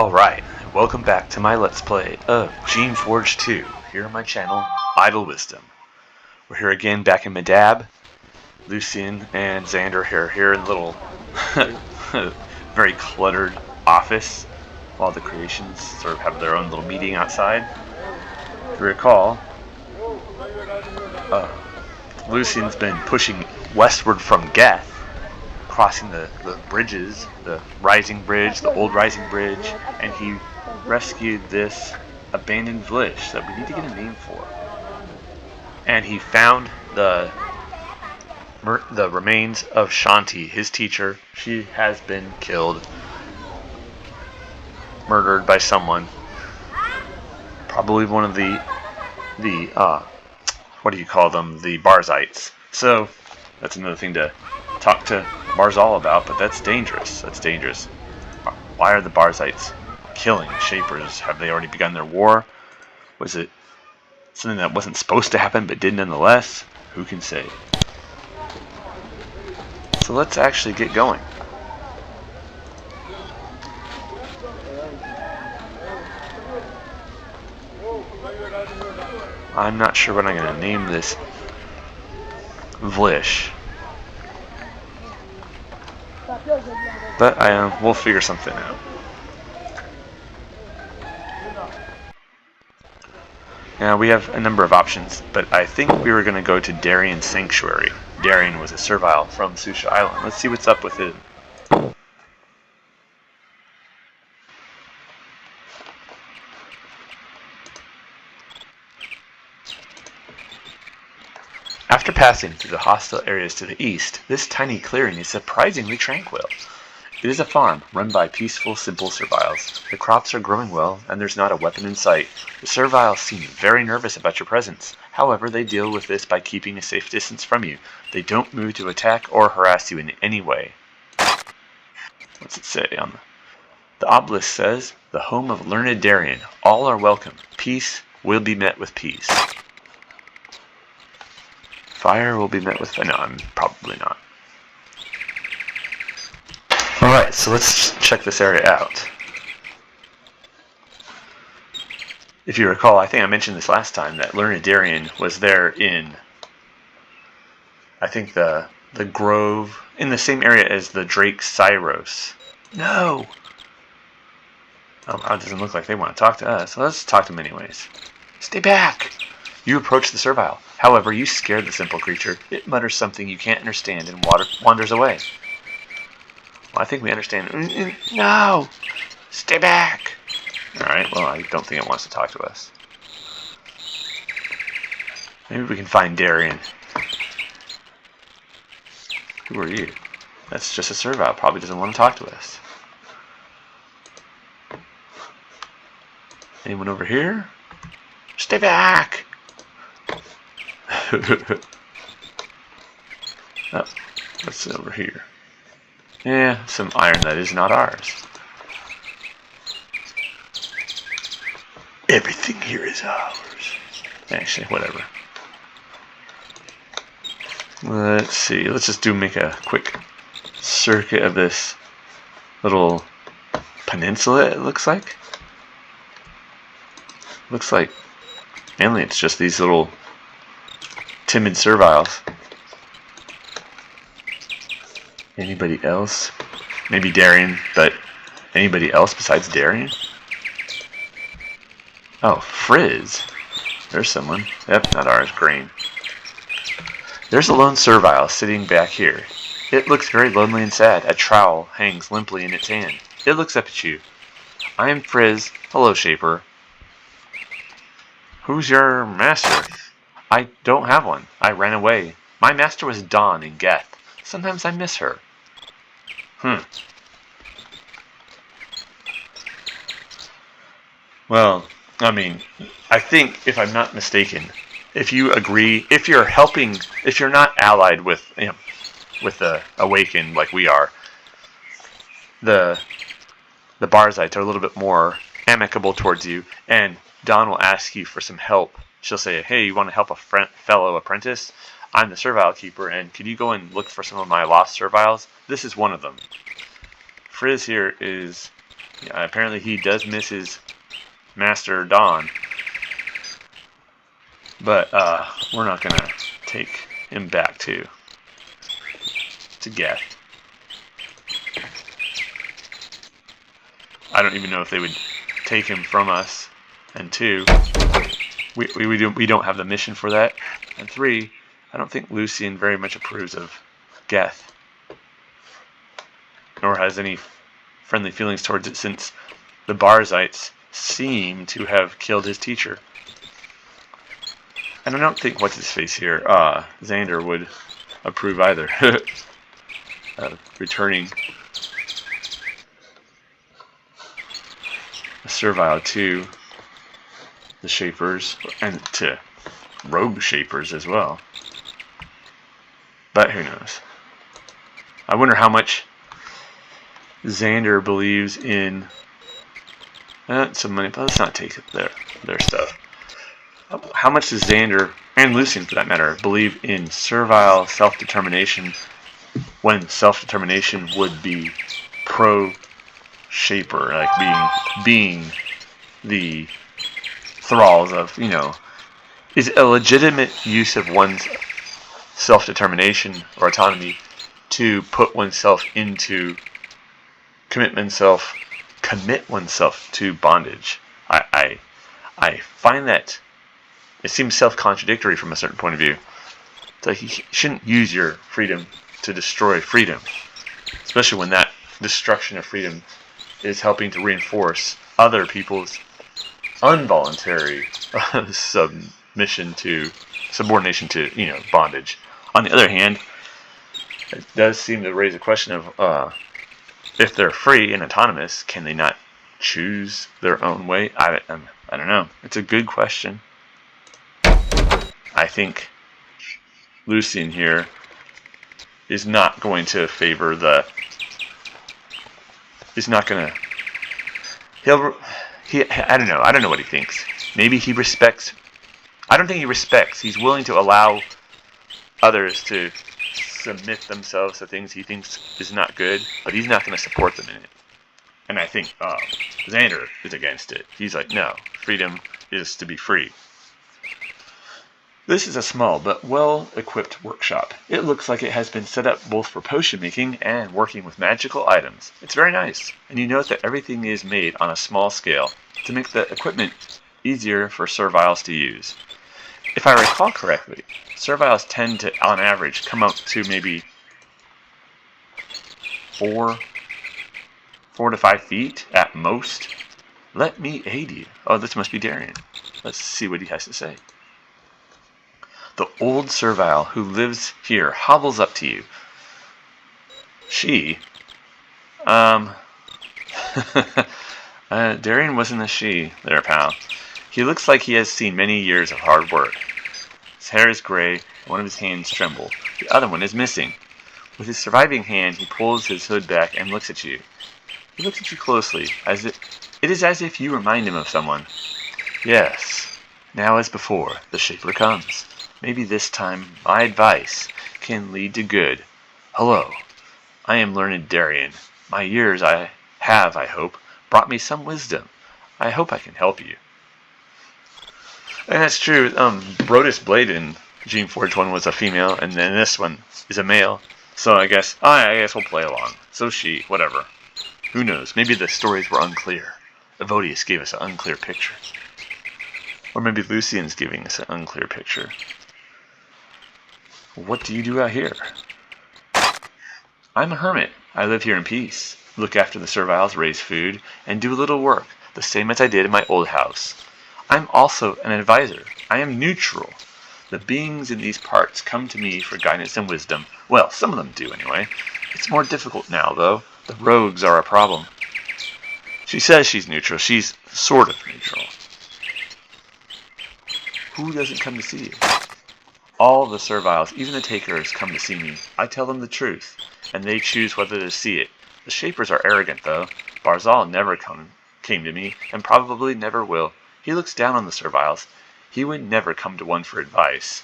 Alright, welcome back to my Let's Play of Geneforge 2, here on my channel, Idle Wisdom. We're here again back in Medab. Lucian and Xander here in the little, very cluttered office, while the creations sort of have their own little meeting outside. If you recall, Lucian's been pushing westward from Gheth, crossing the bridges, the rising bridge, the old rising bridge, and he rescued this abandoned village that we need to get a name for. And he found the remains of Shanti, his teacher. She has been killed, murdered by someone, probably one of the what do you call them, the Barzites. So that's another thing to talk to Barzal about, but that's dangerous. That's dangerous. Why are the Barzites killing Shapers? Have they already begun their war? Was it something that wasn't supposed to happen but did nonetheless? Who can say? So let's actually get going. I'm not sure what I'm going to name this Vlish, but we'll figure something out. Now we have a number of options, but I think we were going to go to Darian's sanctuary. Darian was a servile from Sucia Island. Let's see what's up with it. After passing through the hostile areas to the east, this tiny clearing is surprisingly tranquil. It is a farm run by peaceful, simple serviles. The crops are growing well, and there's not a weapon in sight. The serviles seem very nervous about your presence. However, they deal with this by keeping a safe distance from you. They don't move to attack or harass you in any way. What's it say on the obelisk? Says, the home of Learned Darian. All are welcome. Peace will be met with peace. Fire will be met with... No, probably not. Alright, so let's check this area out. If you recall, I think I mentioned this last time, that Learned Darian was there in, I think, the grove, in the same area as the Drake Cyros. No! Oh, it doesn't look like they want to talk to us. Let's talk to them anyways. Stay back! You approach the servile. However, you scare the simple creature. It mutters something you can't understand and wanders away. Well, I think we understand. No! Stay back! Alright, well, I don't think it wants to talk to us. Maybe we can find Darian. Who are you? That's just a servile. Probably doesn't want to talk to us. Anyone over here? Stay back! Oh, what's over here? Yeah, some iron that is not ours. Everything here is ours. Actually, whatever. Let's see. Let's just make a quick circuit of this little peninsula, it looks like. Looks like mainly it's just these little timid serviles. Anybody else? Maybe Darian, but anybody else besides Darian? Oh, Frizz. There's someone. Yep, not ours. Green. There's a lone servile sitting back here. It looks very lonely and sad. A trowel hangs limply in its hand. It looks up at you. I am Frizz. Hello, Shaper. Who's your master? I don't have one. I ran away. My master was Dawn in Gheth. Sometimes I miss her. Well, I mean, I think, if I'm not mistaken, if you agree, if you're helping, if you're not allied with, with the Awakened like we are, the Barzites are a little bit more amicable towards you, and Dawn will ask you for some help. She'll say, hey, you want to help a fellow apprentice? I'm the servile keeper, and could you go and look for some of my lost serviles? This is one of them. Frizz here is Yeah, apparently he does miss his master Dawn. But we're not going to take him back to Gheth. I don't even know if they would take him from us. And 2, we don't have the mission for that. And 3, I don't think Lucian very much approves of Gheth, nor has any friendly feelings towards it, since the Barzites seem to have killed his teacher. And I don't think what's-his-face here, Xander, would approve either. Returning a servile to the Shapers, and to rogue Shapers as well. But who knows? I wonder how much Xander believes in some money, but let's not take their stuff. How much does Xander, and Lucian for that matter, believe in servile self-determination when self-determination would be pro-Shaper, like being the thralls of, is a legitimate use of one's self-determination or autonomy to put oneself into commit oneself to bondage. I find that it seems self-contradictory from a certain point of view. It's like you shouldn't use your freedom to destroy freedom, especially when that destruction of freedom is helping to reinforce other people's involuntary subordination to bondage. On the other hand, it does seem to raise a question of if they're free and autonomous, can they not choose their own way? I don't know. It's a good question. I think Lucian here is not going to favor the. He's not going to. I don't know. I don't know what he thinks. Maybe he respects. I don't think he respects. He's willing to allow others to submit themselves to things he thinks is not good, but he's not going to support them in it. And I think Xander is against it. He's like, no, freedom is to be free. This is a small but well-equipped workshop. It looks like it has been set up both for potion making and working with magical items. It's very nice, and you note that everything is made on a small scale to make the equipment easier for serviles to use. If I recall correctly, serviles tend to, on average, come up to maybe 4 to 5 feet at most. Let me aid you. Oh, this must be Darian. Let's see what he has to say. The old servile who lives here hobbles up to you. She. Darian wasn't a she there, pal. He looks like he has seen many years of hard work. His hair is gray, and one of his hands tremble. The other one is missing. With his surviving hand, he pulls his hood back and looks at you. He looks at you closely, it is as if you remind him of someone. Yes, now as before, the Shaper comes. Maybe this time my advice can lead to good. Hello, I am Learned Darian. My years I hope, brought me some wisdom. I hope I can help you. And that's true. Brodus Blade in Geneforge 1 was a female, and then this one is a male. So I guess we'll play along. So she, whatever. Who knows? Maybe the stories were unclear. Evodius gave us an unclear picture. Or maybe Lucian's giving us an unclear picture. What do you do out here? I'm a hermit. I live here in peace. Look after the serviles, raise food, and do a little work, the same as I did in my old house. I'm also an advisor. I am neutral. The beings in these parts come to me for guidance and wisdom. Well, some of them do anyway. It's more difficult now, though. The rogues are a problem. She says she's neutral. She's sort of neutral. Who doesn't come to see you? All the serviles, even the takers, come to see me. I tell them the truth, and they choose whether to see it. The Shapers are arrogant, though. Barzal never came to me, and probably never will. He looks down on the serviles. He would never come to one for advice.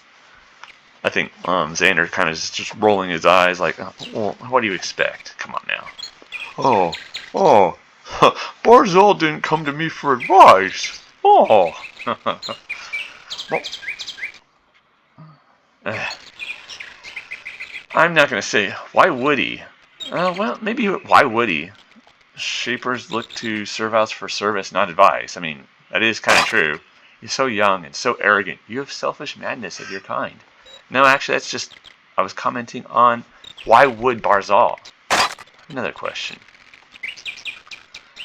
I think Xander kind of is just rolling his eyes like, well, what do you expect? Come on now. Oh. Barzal didn't come to me for advice. Oh. Well, I'm not going to say, why would he? Well, maybe, why would he? Shapers look to serviles for service, not advice. I mean, that is kind of true. You're so young and so arrogant. You have selfish madness of your kind. No, actually, that's just, I was commenting on, why would Barzal? Another question.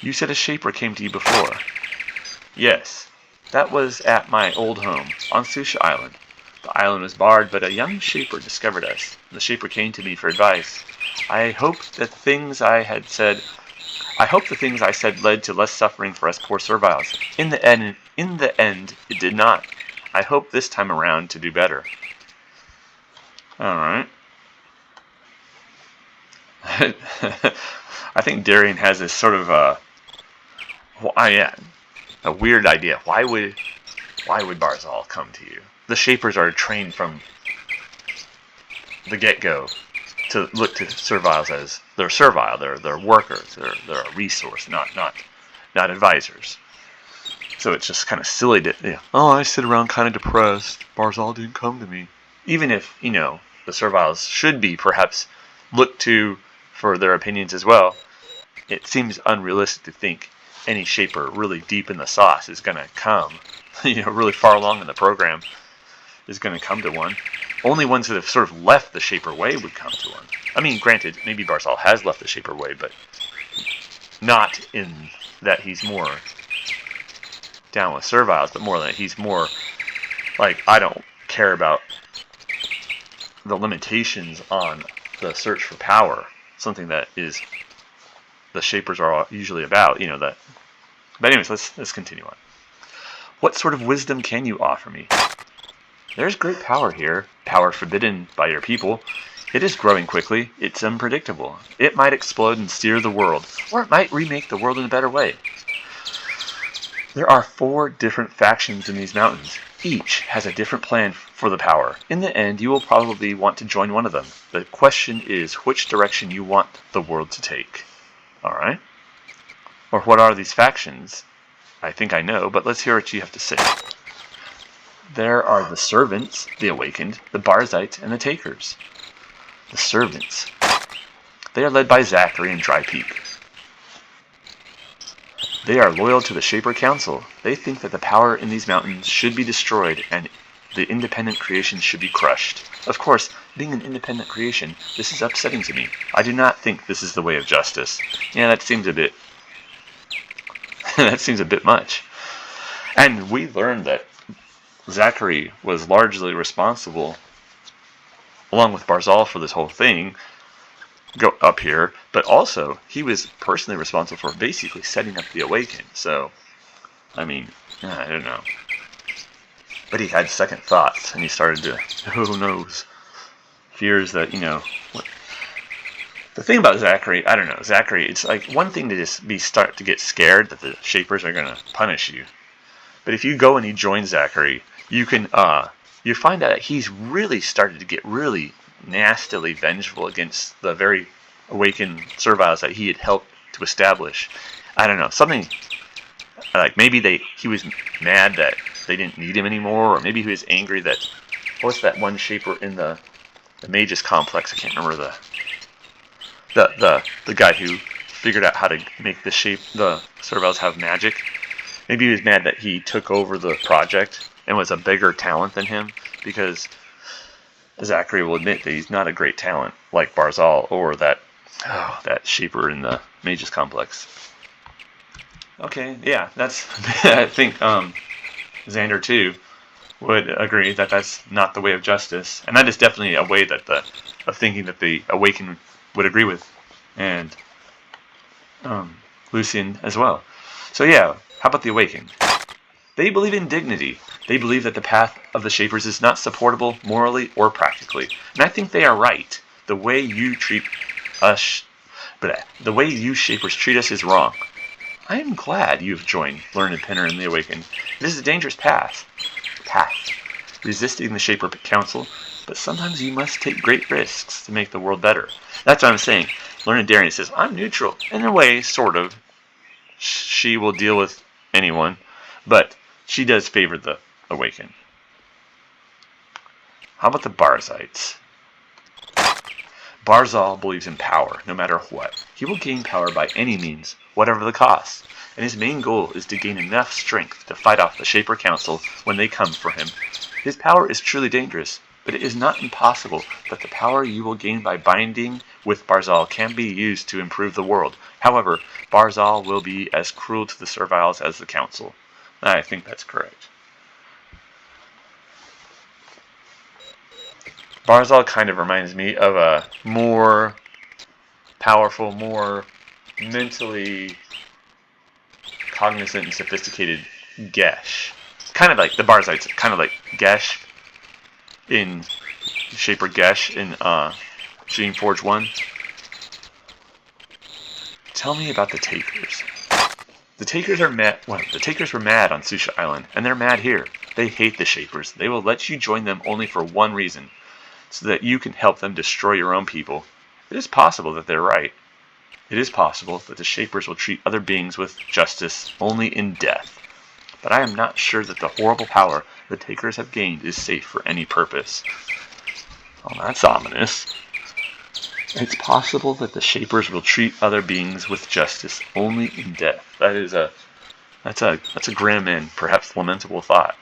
You said a shaper came to you before. Yes, that was at my old home, on Sucia Island. The island was barred, but a young shaper discovered us. The shaper came to me for advice. I hope the things I said led to less suffering for us poor serviles. In the end, it did not. I hope this time around to do better. All right. I think Darian has this sort of a weird idea. Why would Barzal come to you? The shapers are trained from the get-go to look to serviles as they're servile, they're workers, they're a resource, not advisors. So it's just kind of silly to, I sit around kind of depressed. Barzal didn't come to me. Even if, the serviles should be perhaps looked to for their opinions as well, it seems unrealistic to think any shaper really deep in the sauce is going to come, really far along in the program is going to come to one. Only ones that have sort of left the shaper way would come to one. I mean, granted, maybe Barzal has left the shaper way, but not in that he's more down with serviles, but more that he's more like, I don't care about the limitations on the search for power, something that is the shapers are usually about, that. But anyways, let's continue on. What sort of wisdom can you offer me? There's great power here, power forbidden by your people. It is growing quickly, it's unpredictable. It might explode and steer the world, or it might remake the world in a better way. There are 4 different factions in these mountains. Each has a different plan for the power. In the end, you will probably want to join one of them. The question is which direction you want the world to take. Alright? Or what are these factions? I think I know, but let's hear what you have to say. There are the servants, the awakened, the Barzites, and the takers. The servants. They are led by Zachary and Dry Peak. They are loyal to the Shaper Council. They think that the power in these mountains should be destroyed and the independent creation should be crushed. Of course, being an independent creation, this is upsetting to me. I do not think this is the way of justice. Yeah, that seems a bit much. And we learned that Zachary was largely responsible, along with Barzal, for this whole thing up here, but also he was personally responsible for basically setting up the Awakened. So, I mean, I don't know. But he had second thoughts, and he started to, who knows, fears that, what. The thing about Zachary, I don't know, Zachary, it's like one thing to just start to get scared that the Shapers are going to punish you. But if you go and you join Zachary, you can, you find out that he's really started to get really nastily vengeful against the very awakened serviles that he had helped to establish. I don't know, something like maybe he was mad that they didn't need him anymore, or maybe he was angry that, what's that one shaper in the Magus complex? I can't remember the guy who figured out how to make the serviles have magic. Maybe he was mad that he took over the project and was a bigger talent than him, because Zachary will admit that he's not a great talent like Barzal or that shaper in the Magus complex. Okay, yeah, that's I think Xander too would agree that that's not the way of justice, and that is definitely a way that of thinking that the Awakened would agree with, and Lucian as well. So yeah, how about the Awakened? They believe in dignity. They believe that the path of the Shapers is not supportable morally or practically, and I think they are right. The way you treat us, the way you Shapers treat us is wrong. I am glad you have joined Learned Darian and the Awakened. It is a dangerous path, resisting the Shaper Council, but sometimes you must take great risks to make the world better. That's what I'm saying. Learned Darian says, I'm neutral, in a way, sort of. she will deal with anyone, but she does favor the awakened. How about the Barzites? Barzal believes in power, no matter what. He will gain power by any means, whatever the cost, and his main goal is to gain enough strength to fight off the Shaper Council when they come for him. His power is truly dangerous, but it is not impossible that the power you will gain by binding with Barzal can be used to improve the world. However, Barzal will be as cruel to the serviles as the Council. I think that's correct. Barzal kind of reminds me of a more powerful, more mentally cognizant and sophisticated Gesh. Kind of like the Barzites, kind of like Gesh in Shaper Gesh in Geneforge 1. Tell me about the Takers. The Takers are mad. Well, the Takers were mad on Sucia Island, and they're mad here. They hate the Shapers. They will let you join them only for one reason, so that you can help them destroy your own people. It is possible that they're right. It is possible that the Shapers will treat other beings with justice only in death. But I am not sure that the horrible power the Takers have gained is safe for any purpose. Oh, that's ominous. It's possible that the Shapers will treat other beings with justice only in death. That's a grim and perhaps lamentable thought.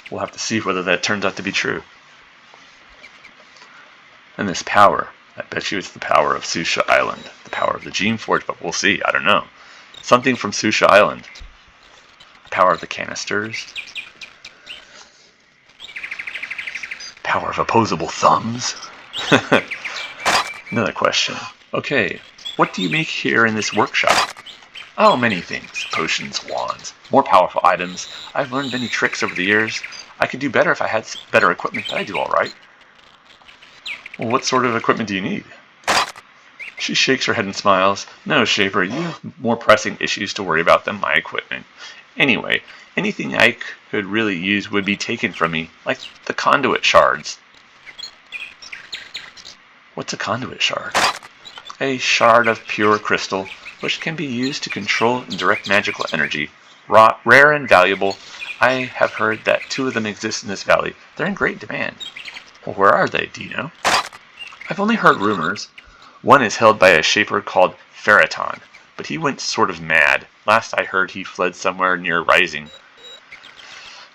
We'll have to see whether that turns out to be true. And this power, I bet you it's the power of Sucia Island, the power of the Geneforge, but we'll see, I don't know. Something from Sucia Island. Power of the canisters. Power of opposable thumbs. Another question. Okay, what do you make here in this workshop? Oh, many things. Potions, wands, more powerful items. I've learned many tricks over the years. I could do better if I had better equipment, but I do alright. Well, what sort of equipment do you need? She shakes her head and smiles. No, Shaper, you have more pressing issues to worry about than my equipment. Anyway, anything I could really use would be taken from me, like the conduit shards. What's a conduit shard? A shard of pure crystal, which can be used to control and direct magical energy. Rare and valuable. I have heard that 2 of them exist in this valley. They're in great demand. Well, where are they, do you know? I've only heard rumors. One is held by a Shaper called Ferriton, but he went sort of mad. Last I heard he fled somewhere near Rising.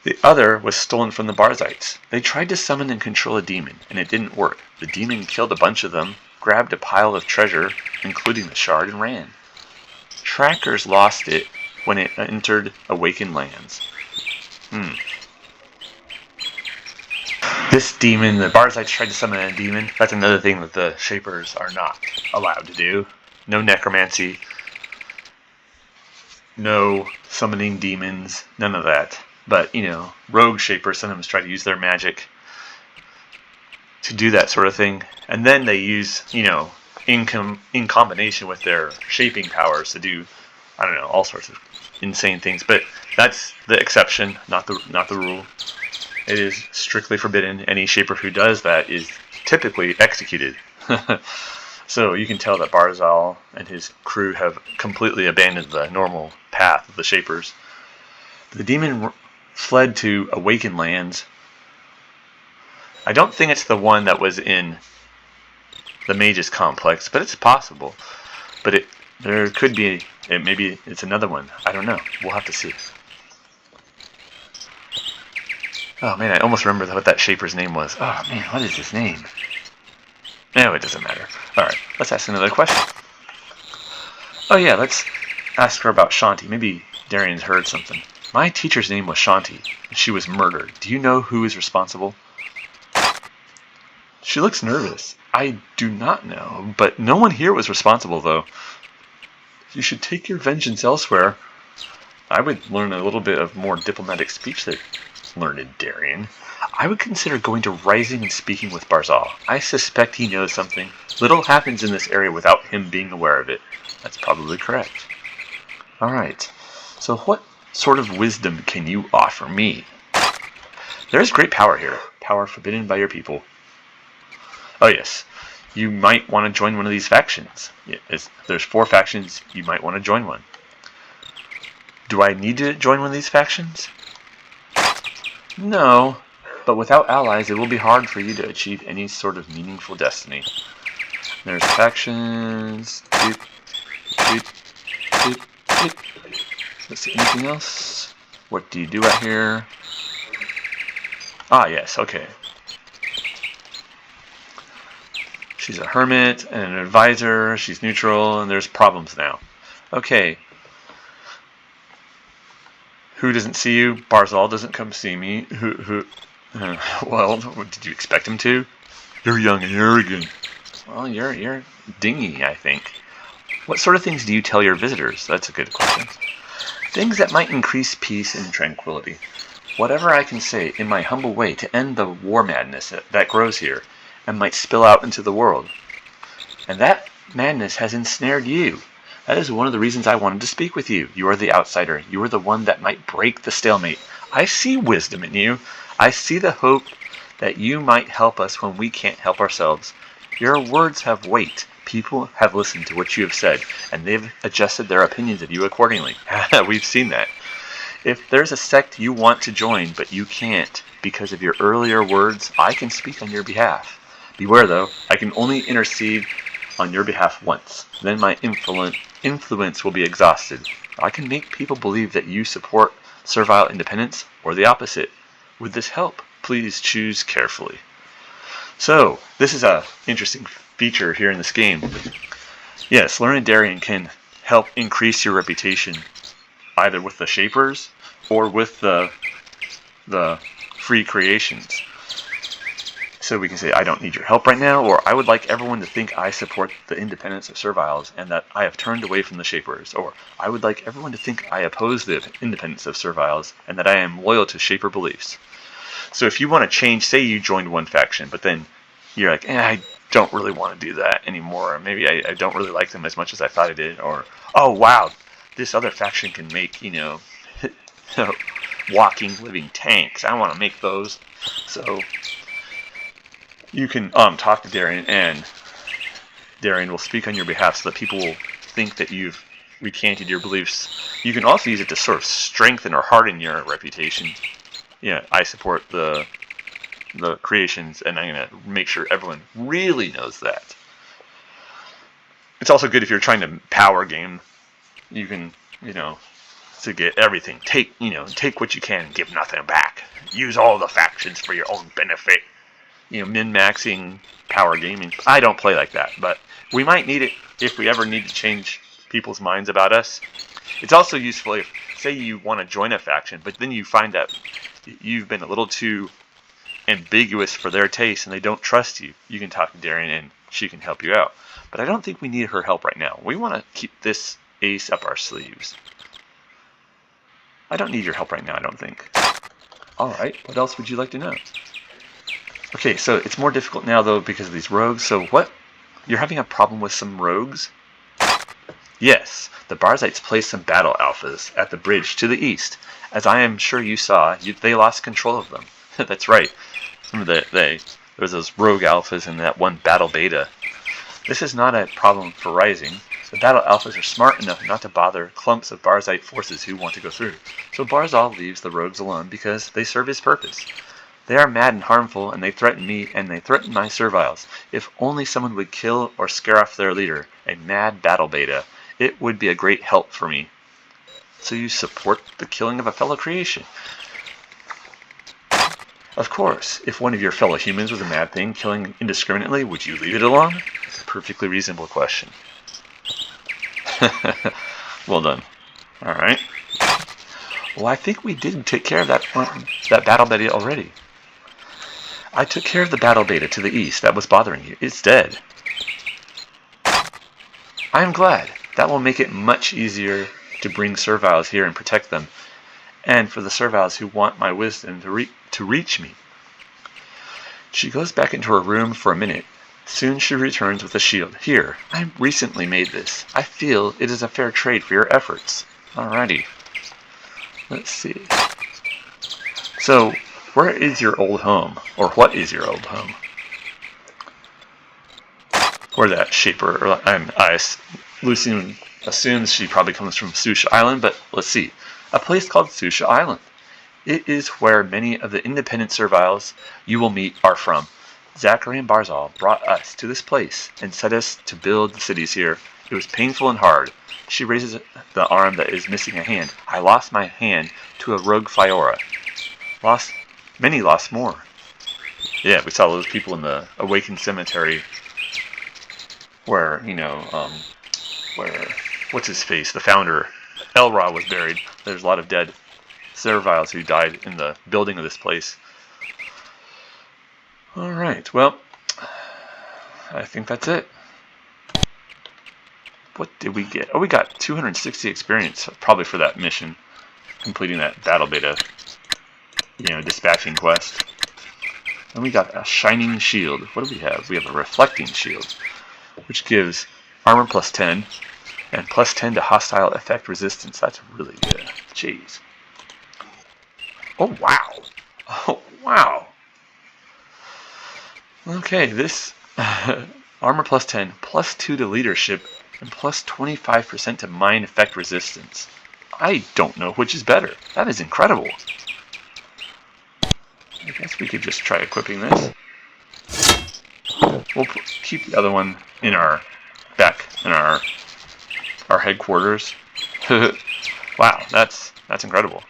The other was stolen from the Barzites. They tried to summon and control a demon, and it didn't work. The demon killed a bunch of them, grabbed a pile of treasure, including the shard, and ran. Trackers lost it when it entered Awakened Lands. This demon, the Barzites tried to summon a demon. That's another thing that the Shapers are not allowed to do. No necromancy. No summoning demons. None of that. But, rogue Shapers sometimes try to use their magic to do that sort of thing. And then they use, in combination with their shaping powers to do, all sorts of insane things. But that's the exception, not the rule. It is strictly forbidden. Any Shaper who does that is typically executed. So you can tell that Barzal and his crew have completely abandoned the normal path of the Shapers. The demon fled to Awakened Lands. I don't think it's the one that was in the Mage's Complex, but it's possible. But there could be, maybe it's another one. I don't know. We'll have to see. Oh man, I almost remember what that Shaper's name was. Oh man, what is his name? No, it doesn't matter. Alright, let's ask another question. Oh yeah, let's ask her about Shanti. Maybe Darian's heard something. My teacher's name was Shanti, and she was murdered. Do you know who is responsible? She looks nervous. I do not know, but no one here was responsible though. You should take your vengeance elsewhere. I would learn a little bit of more diplomatic speech there, Learned Darian. I would consider going to Rising and speaking with Barzal. I suspect he knows something. Little happens in this area without him being aware of it. That's probably correct. Alright, so what sort of wisdom can you offer me? There is great power here. Power forbidden by your people. Oh yes, you might want to join one of these factions. There's 4 factions, you might want to join one. Do I need to join one of these factions? No, but without allies, it will be hard for you to achieve any sort of meaningful destiny. There's factions. Let's see, anything else? What do you do out here? Ah, yes, okay. She's a hermit and an advisor. She's neutral, and there's problems now. Okay. Who doesn't see you? Barzal doesn't come see me. Well, did you expect him to? You're young and arrogant. Well, you're dingy, I think. What sort of things do you tell your visitors? That's a good question. Things that might increase peace and tranquility. Whatever I can say in my humble way to end the war madness that grows here and might spill out into the world. And that madness has ensnared you. That is one of the reasons I wanted to speak with you. You are the outsider. You are the one that might break the stalemate. I see wisdom in you. I see the hope that you might help us when we can't help ourselves. Your words have weight. People have listened to what you have said, and they've adjusted their opinions of you accordingly. We've seen that. If there's a sect you want to join, but you can't because of your earlier words, I can speak on your behalf. Beware, though, I can only intercede on your behalf once. Then my influence will be exhausted. I can make people believe that you support servile independence or the opposite. With this help, please choose carefully. So, this is an interesting feature here in this game. Yes, Learned Darian can help increase your reputation, either with the Shapers or with the free creations. So we can say, I don't need your help right now, or I would like everyone to think I support the independence of serviles and that I have turned away from the Shapers, or I would like everyone to think I oppose the independence of serviles and that I am loyal to Shaper beliefs. So if you want to change, say you joined one faction, but then you're like, I don't really want to do that anymore, or maybe I don't really like them as much as I thought I did, or, oh wow, this other faction can make, walking, living tanks. I want to make those. So you can talk to Darian, and Darian will speak on your behalf so that people will think that you've recanted your beliefs. You can also use it to sort of strengthen or harden your reputation. Yeah, I support the creations, and I'm going to make sure everyone really knows that. It's also good if you're trying to power game. You can, to get everything. Take what you can and give nothing back. Use all the factions for your own benefit. Min-maxing power gaming. I don't play like that, but we might need it if we ever need to change people's minds about us. It's also useful if, say you want to join a faction, but then you find that you've been a little too ambiguous for their taste and they don't trust you. You can talk to Darian and she can help you out. But I don't think we need her help right now. We want to keep this ace up our sleeves. I don't need your help right now, I don't think. Alright, what else would you like to know? Okay, so it's more difficult now, though, because of these rogues. So what? You're having a problem with some rogues? Yes, the Barzites placed some battle alphas at the bridge to the east. As I am sure you saw, they lost control of them. That's right. Remember there was those rogue alphas in that one battle beta. This is not a problem for Rising. The battle alphas are smart enough not to bother clumps of Barzite forces who want to go through. So Barzal leaves the rogues alone because they serve his purpose. They are mad and harmful, and they threaten me, and they threaten my serviles. If only someone would kill or scare off their leader, a mad battle beta, it would be a great help for me. So you support the killing of a fellow creation? Of course, if one of your fellow humans was a mad thing, killing indiscriminately, would you leave it alone? It's a perfectly reasonable question. Well done. Alright. Well, I think we did take care of that battle beta already. I took care of the battle beta to the east that was bothering you. It's dead. I am glad. That will make it much easier to bring serviles here and protect them, and for the serviles who want my wisdom to reach me. She goes back into her room for a minute. Soon she returns with a shield. Here, I recently made this. I feel it is a fair trade for your efforts. Alrighty. Let's see. So, where is your old home? Or what is your old home? Where that Shaper, Lucian assumes she probably comes from Sucia Island, but let's see. a place called Sucia Island. It is where many of the independent serviles you will meet are from. Zachary and Barzal brought us to this place and set us to build the cities here. It was painful and hard. She raises the arm that is missing a hand. I lost my hand to a rogue Fiora. Many lost more. Yeah, we saw those people in the Awakened Cemetery where, what's his face, the founder, Elra, was buried. There's a lot of dead serviles who died in the building of this place. Alright, well, I think that's it. What did we get? Oh, we got 260 experience, probably for that mission, completing that battle beta, dispatching quest. And we got a shining shield. What do we have? We have a reflecting shield, which gives armor plus 10 and plus 10 to hostile effect resistance. That's really good. Jeez. Oh, wow. Oh, wow. Okay, this armor plus 10, plus 2 to leadership, and plus 25% to mind effect resistance. I don't know which is better. That is incredible. I guess we could just try equipping this. We'll keep the other one in our headquarters. Wow, that's incredible.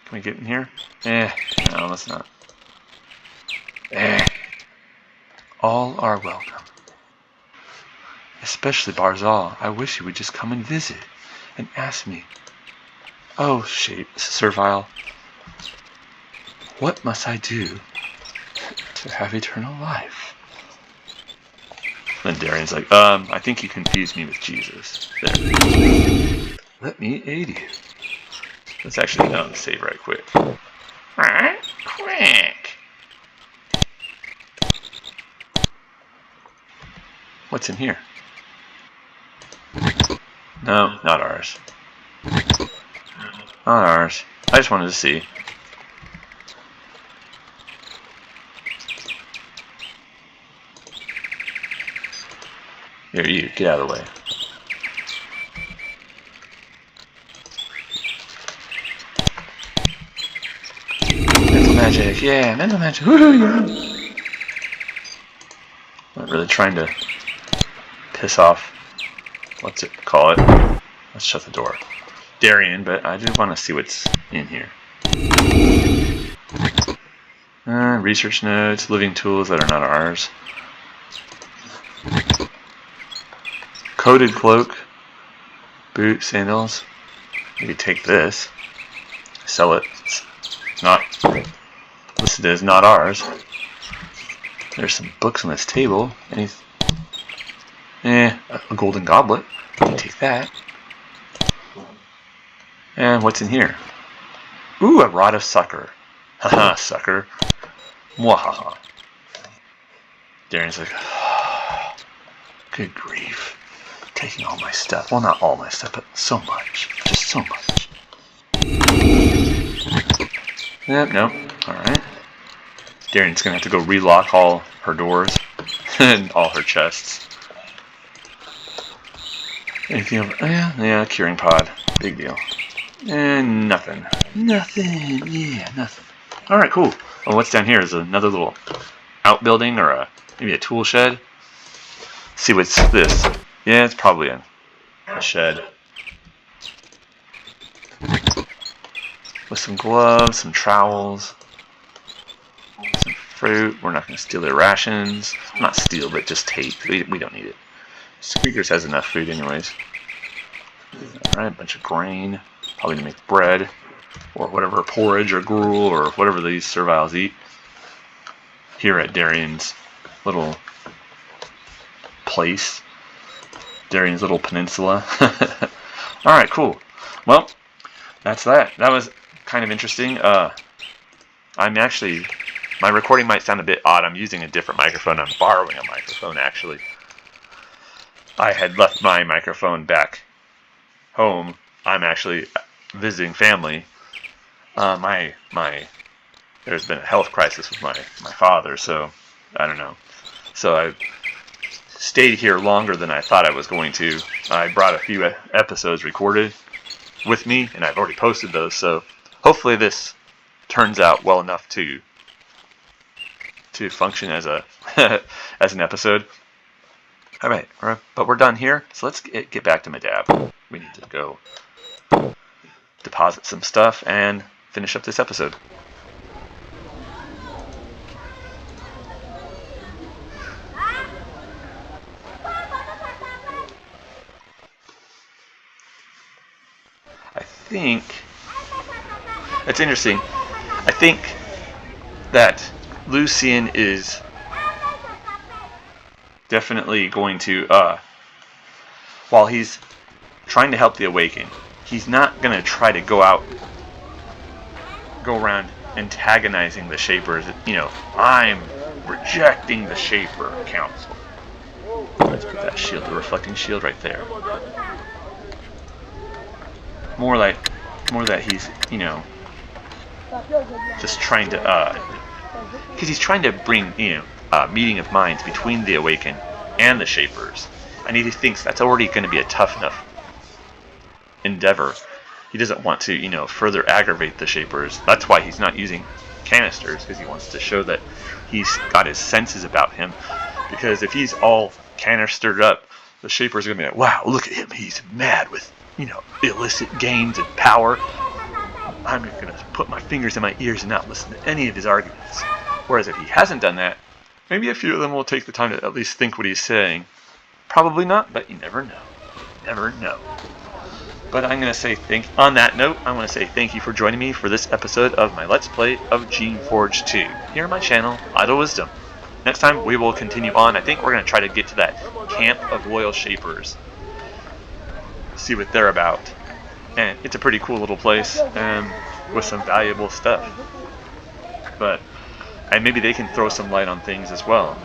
Can we get in here? No, let's not. All are welcome. Especially Barzal. I wish he would just come and visit and ask me. Oh, servile. What must I do to have eternal life? Then Darian's like, I think you confused me with Jesus. There. Let me aid you. Let's actually save right quick. Right quick. What's in here? No, not ours. Not ours. I just wanted to see. Here, you, get out of the way. Mental magic, yeah, mental magic. Woohoo, yeah. Not really trying to piss off. What's it call it? Let's shut the door. Darian, but I do want to see what's in here. Research notes, living tools that are not ours. Coated cloak, boot, sandals. Maybe take this, sell it. It's not listed as not ours. There's some books on this table. A golden goblet. You can take that. And what's in here? Ooh, a rod of succor. Haha, sucker. Mwahaha. Darian's like, good grief. Taking all my stuff. Well, not all my stuff, but so much. Just so much. Yep, nope. Alright. Darian's gonna have to go relock all her doors and all her chests. Anything over? Yeah, curing pod. Big deal. And nothing. Nothing. Yeah, nothing. Alright, cool. Well, what's down here is another little outbuilding or maybe a tool shed. Let's see what's this. Yeah, it's probably a shed. With some gloves, some trowels, some fruit. We're not going to steal their rations. Not steal, but just take. We don't need it. Squeakers has enough food anyways. Alright, a bunch of grain. Probably to make bread. Or whatever, porridge or gruel or whatever these serviles eat. Here at Darian's little place. Darian's little peninsula. Alright, cool. Well, that's that. That was kind of interesting. My recording might sound a bit odd. I'm using a different microphone. I'm borrowing a microphone, actually. I had left my microphone back home. I'm actually visiting family. There's been a health crisis with my father, so I don't know. So I stayed here longer than I thought I was going to. I brought a few episodes recorded with me, and I've already posted those, so hopefully this turns out well enough to function as a as an episode. All right, but we're done here, so let's get back to my dab. We need to go deposit some stuff and finish up this episode. I think it's interesting. I think that Lucian is definitely going to, while he's trying to help the Awaken, he's not going to try to go around antagonizing the Shapers. You know, I'm rejecting the Shaper Council. Let's put that shield, the reflecting shield, right there. More that he's, you know, just trying to, because he's trying to bring, you know, meeting of minds between the Awaken and the Shapers, and he thinks that's already going to be a tough enough endeavor. He doesn't want to, you know, further aggravate the Shapers. That's why he's not using canisters, because he wants to show that he's got his senses about him. Because if he's all canistered up, the Shapers are going to be like, wow, look at him, he's mad with, you know, illicit gains and power. I'm going to put my fingers in my ears and not listen to any of his arguments. Whereas if he hasn't done that, maybe a few of them will take the time to at least think what he's saying. Probably not, but you never know. You never know. But I'm going to say on that note, I want to say thank you for joining me for this episode of my Let's Play of Geneforge 2 here on my channel, Idle Wisdom. Next time we will continue on. I think we're going to try to get to that camp of loyal Shapers. See what they're about. And it's a pretty cool little place with some valuable stuff. And maybe they can throw some light on things as well.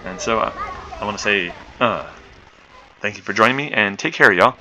And so I want to say thank you for joining me, and take care, y'all.